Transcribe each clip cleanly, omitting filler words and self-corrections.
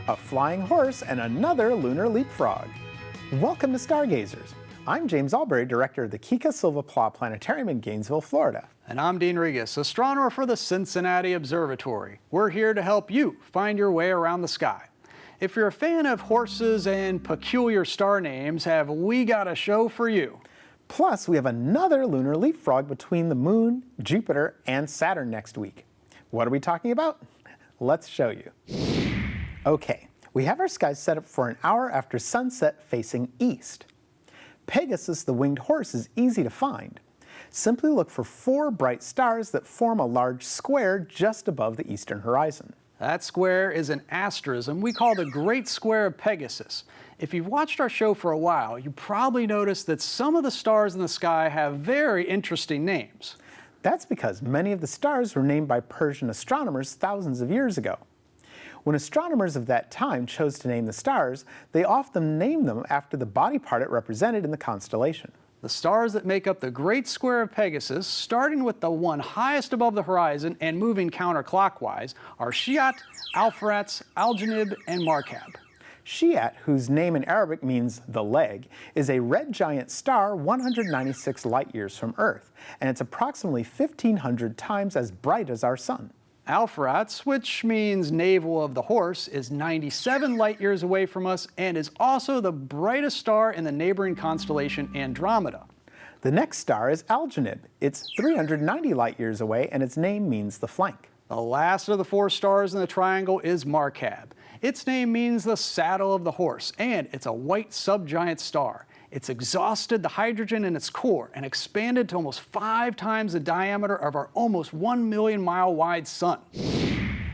a flying horse, and another lunar leapfrog. Welcome to Stargazers. I'm James Albury, director of the Kika Silva Pla Planetarium in Gainesville, Florida. And I'm Dean Regas, astronomer for the Cincinnati Observatory. We're here to help you find your way around the sky. If you're a fan of horses and peculiar star names, have we got a show for you. Plus, we have another lunar leapfrog between the Moon, Jupiter, and Saturn next week. What are we talking about? Let's show you. Okay, we have our skies set up for an hour after sunset facing east. Pegasus, the winged horse, is easy to find. Simply look for 4 bright stars that form a large square just above the eastern horizon. That square is an asterism we call the Great Square of Pegasus. If you've watched our show for a while, you probably noticed that some of the stars in the sky have very interesting names. That's because many of the stars were named by Persian astronomers thousands of years ago. When astronomers of that time chose to name the stars, they often named them after the body part it represented in the constellation. The stars that make up the Great Square of Pegasus, starting with the one highest above the horizon and moving counterclockwise, are Sept, Alpheratz, Algenib, and Markab. Sept, whose name in Arabic means the leg, is a red giant star 196 light years from Earth, and it's approximately 1,500 times as bright as our Sun. Alpheratz, which means navel of the horse, is 97 light years away from us and is also the brightest star in the neighboring constellation Andromeda. The next star is Algenib. It's 390 light years away, and its name means the flank. The last of the 4 stars in the triangle is Markab. Its name means the saddle of the horse, and it's a white subgiant star. It's exhausted the hydrogen in its core and expanded to almost 5 times the diameter of our almost 1 million mile wide sun.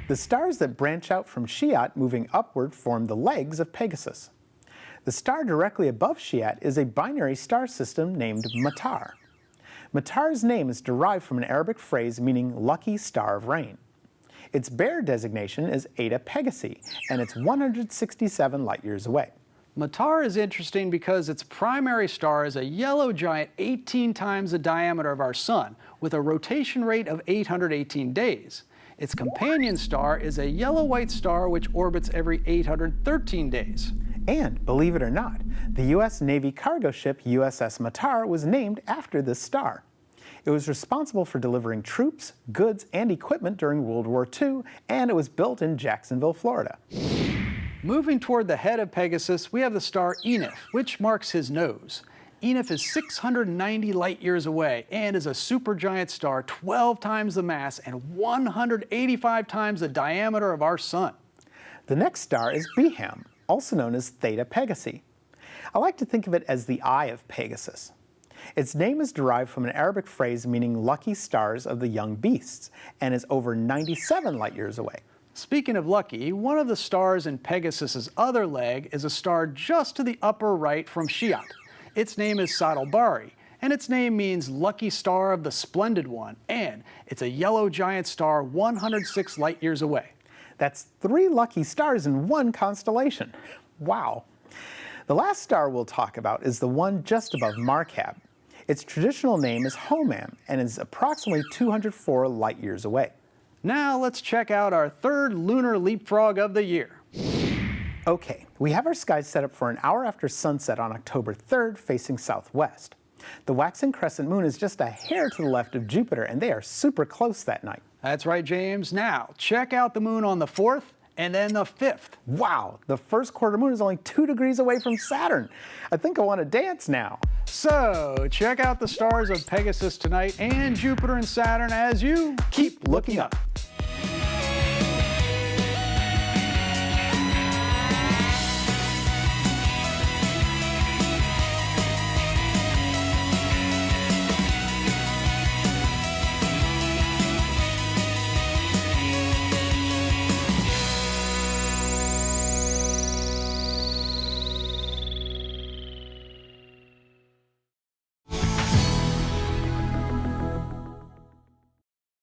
The stars that branch out from Sept moving upward form the legs of Pegasus. The star directly above Sept is a binary star system named Matar. Matar's name is derived from an Arabic phrase meaning lucky star of rain. Its Bayer designation is Eta Pegasi, and it's 167 light years away. Matar is interesting because its primary star is a yellow giant 18 times the diameter of our Sun, with a rotation rate of 818 days. Its companion star is a yellow-white star which orbits every 813 days. And, believe it or not, the U.S. Navy cargo ship USS Matar was named after this star. It was responsible for delivering troops, goods, and equipment during World War II, and it was built in Jacksonville, Florida. Moving toward the head of Pegasus, we have the star Enif, which marks his nose. Enif is 690 light years away and is a supergiant star 12 times the mass and 185 times the diameter of our Sun. The next star is Beham, also known as Theta Pegasi. I like to think of it as the eye of Pegasus. Its name is derived from an Arabic phrase meaning lucky stars of the young beasts and is over 97 light years away. Speaking of lucky, one of the stars in Pegasus's other leg is a star just to the upper right from Sept. Its name is Saddlebari, and its name means lucky star of the splendid one, and it's a yellow giant star 106 light years away. That's 3 lucky stars in one constellation. Wow. The last star we'll talk about is the one just above Markab. Its traditional name is Homam and is approximately 204 light years away. Now let's check out our 3rd lunar leapfrog of the year. Okay, we have our skies set up for an hour after sunset on October 3rd facing southwest. The waxing crescent moon is just a hair to the left of Jupiter, and they are super close that night. That's right, James. Now check out the moon on the 4th and then the 5th. Wow, the first quarter moon is only 2 degrees away from Saturn. I think I want to dance now. So check out the stars of Pegasus tonight and Jupiter and Saturn as you Keep looking up.